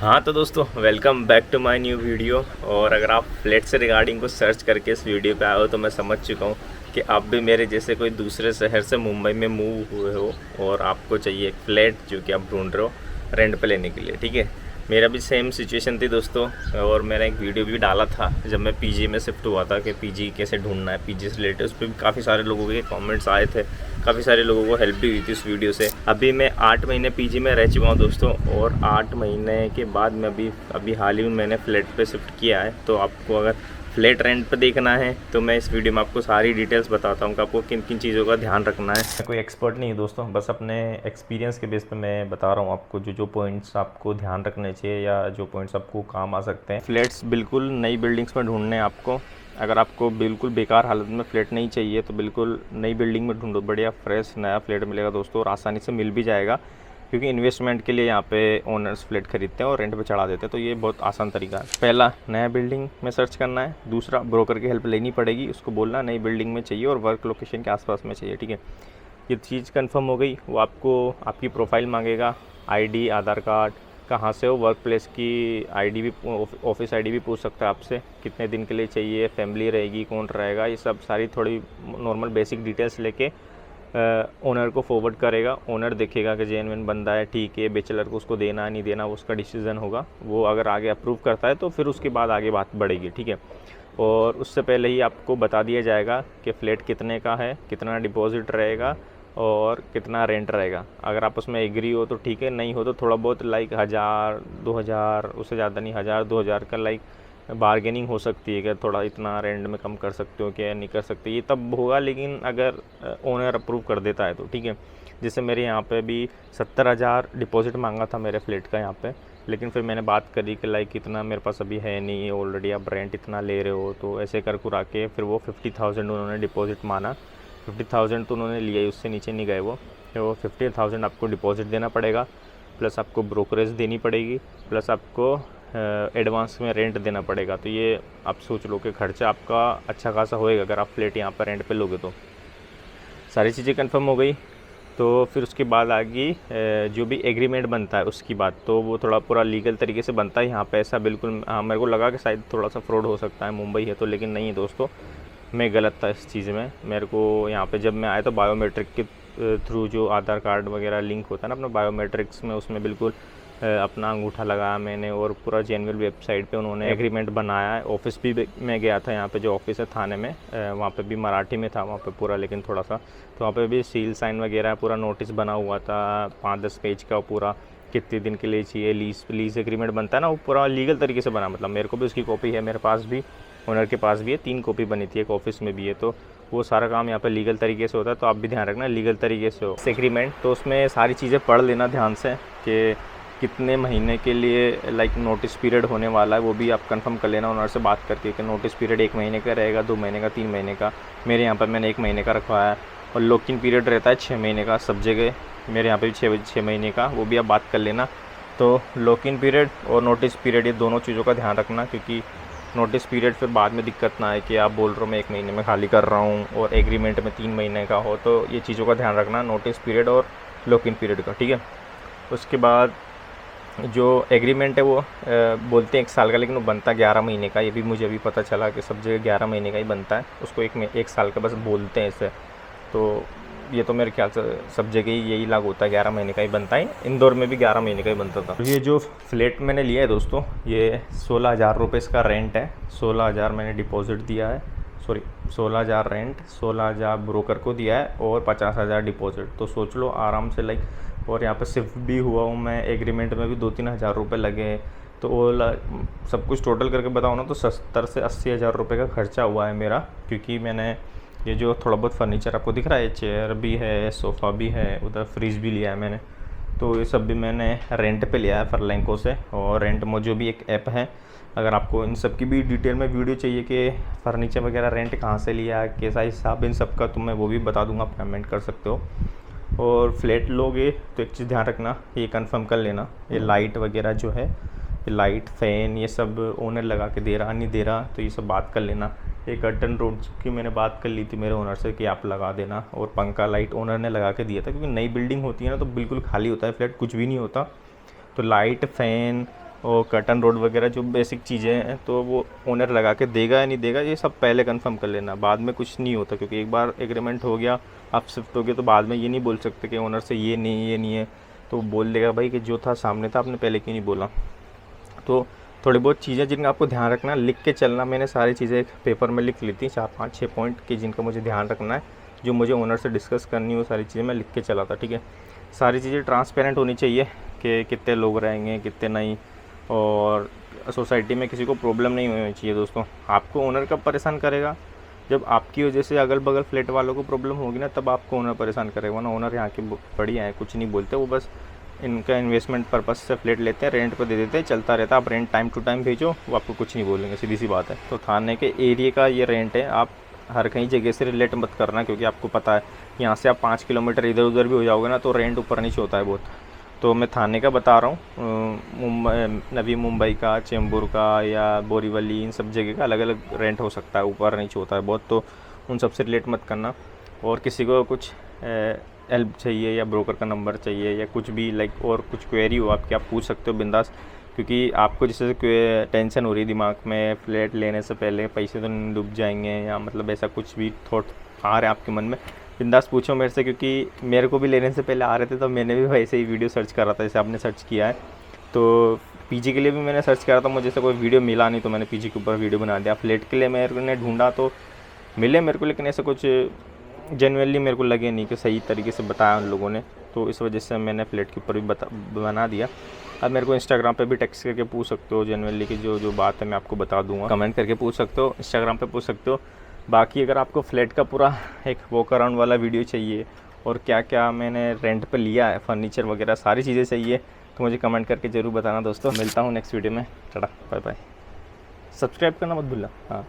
हाँ तो दोस्तों, welcome back to my new video. और अगर आप फ्लैट से रिगार्डिंग को सर्च करके इस वीडियो पे आए हो तो मैं समझ चुका हूँ कि आप भी मेरे जैसे कोई दूसरे शहर से मुंबई में मूव हुए हो और आपको चाहिए एक फ्लैट जो कि आप ढूंढ रहे हो रेंट पे लेने के लिए। ठीक है, मेरा भी सेम सिचुएशन थी दोस्तों। और मैंने एक वीडियो भी डाला था जब मैं पीजी में शिफ्ट हुआ था कि पीजी कैसे ढूंढना है, पीजी से रिलेटेड। उस पर भी काफ़ी सारे लोगों के कमेंट्स आए थे, काफ़ी सारे लोगों को हेल्प भी हुई थी उस वीडियो से। अभी मैं 8 महीने पीजी में रह चुका हूँ दोस्तों, और 8 महीने के बाद मैं अभी हाल ही में मैंने फ्लैट पे शिफ्ट किया है। तो आपको अगर फ्लैट रेंट पे देखना है तो मैं इस वीडियो में आपको सारी डिटेल्स बताता हूँ कि आपको किन किन चीज़ों का ध्यान रखना है। मैं कोई एक्सपर्ट नहीं है दोस्तों, बस अपने एक्सपीरियंस के बेस पे मैं बता रहा हूँ आपको जो पॉइंट्स आपको ध्यान रखने चाहिए या जो पॉइंट्स आपको काम आ सकते हैं। फ्लैट्स बिल्कुल नई बिल्डिंग्स में ढूंढने हैं आपको। अगर आपको बिल्कुल बेकार हालत में फ्लैट नहीं चाहिए तो बिल्कुल नई बिल्डिंग में ढूंढो, बढ़िया फ्रेश नया फ्लैट मिलेगा दोस्तों, और आसानी से मिल भी जाएगा क्योंकि इन्वेस्टमेंट के लिए यहाँ पे ओनर्स फ्लैट खरीदते हैं और रेंट पे चढ़ा देते हैं। तो ये बहुत आसान तरीका है। पहला, नया बिल्डिंग में सर्च करना है। दूसरा, ब्रोकर की हेल्प लेनी पड़ेगी, उसको बोलना नई बिल्डिंग में चाहिए और वर्क लोकेशन के आसपास में चाहिए। ठीक है, ये चीज़ कंफर्म हो गई। वो आपको आपकी प्रोफाइल मांगेगा, आईडी, आधार कार्ड, कहाँ से हो, वर्क प्लेस की आईडी भी, ऑफिस आईडी भी पूछ सकता है आपसे, कितने दिन के लिए चाहिए, फैमिली रहेगी, कौन रहेगा, ये सब सारी थोड़ी नॉर्मल बेसिक डिटेल्स लेके ओनर को फॉरवर्ड करेगा। ओनर देखेगा कि जेन्युइन बंदा है, ठीक है, बैचलर को उसको देना नहीं देना वो उसका डिसीज़न होगा। वो अगर आगे अप्रूव करता है तो फिर उसके बाद आगे बात बढ़ेगी। ठीक है, और उससे पहले ही आपको बता दिया जाएगा कि फ़्लैट कितने का है, कितना डिपॉजिट रहेगा और कितना रेंट रहेगा। अगर आप उसमें एग्री हो तो ठीक है, नहीं हो तो थोड़ा बहुत लाइक 1000-2000, उससे ज़्यादा नहीं, 1000-2000 का लाइक बारगेनिंग हो सकती है कि थोड़ा इतना रेंट में कम कर सकते हो क्या, नहीं कर सकते, ये तब होगा। लेकिन अगर ओनर अप्रूव कर देता है तो ठीक है। जैसे मेरे यहाँ पे भी 70,000 डिपॉजिट मांगा था मेरे फ्लैट का यहाँ पे, लेकिन फिर मैंने बात करी कि लाइक इतना मेरे पास अभी है नहीं, ऑलरेडी आप रेंट इतना ले रहे हो, तो ऐसे कर कुरा के फिर वो 50,000 उन्होंने डिपॉजिट माना। 50,000 तो उन्होंने लिया ही, उससे नीचे नहीं गए वो। तो 50,000 आपको डिपॉजिट देना पड़ेगा, प्लस आपको ब्रोकरेज देनी पड़ेगी, प्लस आपको एडवांस में रेंट देना पड़ेगा। तो ये आप सोच लो कि खर्चा आपका अच्छा खासा होएगा अगर आप फ्लैट यहाँ पर रेंट पे लोगे तो। सारी चीज़ें कंफर्म हो गई तो फिर उसके बाद आगे जो भी एग्रीमेंट बनता है उसकी बात, तो वो थोड़ा पूरा लीगल तरीके से बनता है यहाँ पे। ऐसा बिल्कुल, हाँ, मेरे को लगा कि शायद थोड़ा सा फ्रॉड हो सकता है, मुंबई है तो, लेकिन नहीं है दोस्तों, मैं गलत था इस चीज़ में। मेरे को यहाँ पे जब मैं आया तो बायोमेट्रिक के थ्रू जो आधार कार्ड वगैरह लिंक होता है ना अपना बायोमेट्रिक्स में, उसमें बिल्कुल अपना अंगूठा लगाया मैंने और पूरा जेन्युइन वेबसाइट पे उन्होंने एग्रीमेंट बनाया है। ऑफिस भी मैं गया था, यहाँ पे जो ऑफिस है थाने में, वहाँ पे भी मराठी में था वहाँ पे पूरा, लेकिन थोड़ा सा तो वहाँ पे भी सील साइन वगैरह पूरा नोटिस बना हुआ था 5-10 पेज का पूरा, कितने दिन के लिए चाहिए, लीज एग्रीमेंट बनता है ना, वो पूरा लीगल तरीके से बना। मतलब मेरे को भी उसकी कॉपी है, मेरे पास भी, ओनर के पास भी है, 3 कॉपी बनी थी, एक ऑफिस में भी है। तो वो सारा काम यहाँ पे लीगल तरीके से होता है, तो आप भी ध्यान रखना लीगल तरीके से हो एग्रीमेंट। तो उसमें सारी चीज़ें पढ़ लेना ध्यान से कि कितने महीने के लिए लाइक नोटिस पीरियड होने वाला है, वो भी आप कंफर्म कर लेना ओनर से बात करके कि नोटिस पीरियड 1 महीने का रहेगा, 2 महीने का, 3 महीने का। मेरे यहाँ पर मैंने 1 महीने का रखवाया है। और लॉक इन पीरियड रहता है 6 महीने का सब जगह, मेरे यहाँ पे भी 6 महीने का, वो भी आप बात कर लेना। तो लॉक इन पीरियड और नोटिस पीरियड, ये दोनों चीज़ों का ध्यान रखना, क्योंकि नोटिस पीरियड फिर बाद में दिक्कत ना आए कि आप बोल रहे हो मैं 1 महीने में खाली कर रहा हूँ और एग्रीमेंट में 3 महीने का हो। तो ये चीज़ों का ध्यान रखना, नोटिस पीरियड और लॉक इन पीरियड का। ठीक है, उसके बाद जो एग्रीमेंट है वो बोलते हैं 1 साल का, लेकिन वो बनता 11 महीने का। ये भी मुझे अभी पता चला कि सब जगह 11 महीने का ही बनता है, उसको 1 साल का बस बोलते हैं इसे। तो ये तो मेरे ख्याल से सब जगह ही यही लागू होता है, 11 महीने का ही बनता है। इंदौर में भी 11 महीने का ही बनता था। ये जो फ्लैट मैंने लिया है दोस्तों, ये 16,000 रुपये इसका रेंट है। 16,000 मैंने डिपॉजिट दिया है, सॉरी 16,000 रेंट, 16,000 ब्रोकर को दिया है और 50,000 डिपॉजिट। तो सोच लो आराम से लाइक, और यहाँ पे शिफ्ट भी हुआ हूँ मैं, एग्रीमेंट में भी 2-3 हज़ार रुपये लगे। तो वो सब कुछ टोटल करके बताऊँ ना तो 70 से 80,000 रुपये का खर्चा हुआ है मेरा। क्योंकि मैंने ये जो थोड़ा बहुत फर्नीचर आपको दिख रहा है, चेयर भी है, सोफ़ा भी है, उधर फ्रिज भी लिया है मैंने, तो ये सब भी मैंने रेंट पे लिया है फरलैंको से। और रेंट मोजो भी एक ऐप है, अगर आपको इन सब की भी डिटेल में वीडियो चाहिए कि फ़र्नीचर वगैरह रेंट कहाँ से लिया, कैसा हिसाब, इन सब का, तो मैं वो भी बता दूंगा, आप कमेंट कर सकते हो। और फ्लैट लोगे तो एक चीज़ ध्यान रखना, ये कंफर्म कर लेना, ये लाइट वगैरह जो है, ये लाइट फ़ैन ये सब ओनर लगा के दे रहा नहीं दे रहा, तो ये सब बात कर लेना। एक कर्टन रोड की मैंने बात कर ली थी मेरे ओनर से कि आप लगा देना, और पंखा लाइट ओनर ने लगा के दिया था, क्योंकि नई बिल्डिंग होती है ना तो बिल्कुल खाली होता है फ्लैट, कुछ भी नहीं होता। तो लाइट फ़ैन और कर्टन रोड वगैरह जो बेसिक चीज़ें हैं तो वो ओनर लगा के देगा या नहीं देगा, ये सब पहले कंफर्म कर लेना, बाद में कुछ नहीं होता। क्योंकि एक बार एग्रीमेंट हो गया, आप शिफ्ट हो गए, तो बाद में ये नहीं बोल सकते कि ओनर से ये नहीं है, तो बोल देगा भाई कि जो था सामने था, आपने पहले क्यों नहीं बोला। तो थोड़ी बहुत चीज़ें जिनका आपको ध्यान रखना, लिख के चलना। मैंने सारी चीज़ें एक पेपर में लिख ली थी, 4-5-6 पॉइंट की, जिनका मुझे ध्यान रखना है, जो मुझे ओनर से डिस्कस करनी, वो सारी चीज़ें मैं लिख के चला था, ठीक है। सारी चीज़ें ट्रांसपेरेंट होनी चाहिए कि कितने लोग रहेंगे कितने नहीं, और सोसाइटी में किसी को प्रॉब्लम नहीं होनी चाहिए दोस्तों। आपको ओनर कब परेशान करेगा, जब आपकी वजह से अगल बगल फ्लैट वालों को प्रॉब्लम होगी ना, तब आपको ओनर परेशान करेगा ना। ओनर यहाँ के बढ़िया है, कुछ नहीं बोलते, वो बस इनका इन्वेस्टमेंट पर्पस से फ्लैट लेते हैं, रेंट पर दे देते हैं, चलता रहता है। आप रेंट टाइम टू टाइम भेजो, वो आपको कुछ नहीं बोलेंगे, सीधी सी बात है। तो थाने के एरिया का ये रेंट है, आप हर कहीं जगह से रिलेट मत करना, क्योंकि आपको पता है यहाँ से आप 5 किलोमीटर इधर उधर भी हो जाओगे ना, तो रेंट ऊपर नीचे होता है बहुत। तो मैं थाने का बता रहा हूँ, नवी मुंबई का, चेंबूर का या बोरीवली, इन सब जगह का अलग अलग रेंट हो सकता है, ऊपर नीचे होता है बहुत। तो उन सब से रिलेट मत करना। और किसी को कुछ हेल्प चाहिए या ब्रोकर का नंबर चाहिए या कुछ भी लाइक और कुछ क्वेरी हो आपकी, आप पूछ सकते हो बिंदास। क्योंकि आपको जैसे टेंशन हो रही दिमाग में, फ्लैट लेने से पहले पैसे तो नहीं डूब जाएंगे, या मतलब ऐसा कुछ भी थॉट आ रहे हैं आपके मन में, बिंदास पूछो मेरे से। क्योंकि मेरे को भी लेने से पहले आ रहे थे, तो मैंने भी वैसे ही वीडियो सर्च कर रहा था जैसे आपने सर्च किया है। तो पीजी के लिए भी मैंने सर्च करा था, मुझे से कोई वीडियो मिला नहीं, तो मैंने पीजी के ऊपर वीडियो बना दिया। फ्लैट के लिए मैंने ढूंढा तो मिले मेरे को, लेकिन ऐसा कुछ जेन्युइनली मेरे को लगे नहीं कि सही तरीके से बताया उन लोगों ने। तो इस वजह से मैंने फ्लैट के ऊपर भी बना दिया। अब मेरे को इंस्टाग्राम पे भी टेक्स्ट करके पूछ सकते हो, जेन्युइनली की जो बात है मैं आपको बता दूंगा, कमेंट करके पूछ सकते हो, इंस्टाग्राम पे पूछ सकते हो। बाकी अगर आपको फ्लैट का पूरा एक वॉक अराउंड वाला वीडियो चाहिए, और क्या क्या मैंने रेंट पे लिया है, फर्नीचर वगैरह सारी चीज़ें चाहिए, तो मुझे कमेंट करके ज़रूर बताना दोस्तों। मिलता हूँ नेक्स्ट वीडियो में, टाटा बाय बाय। सब्सक्राइब करना मत भूलना। हाँ।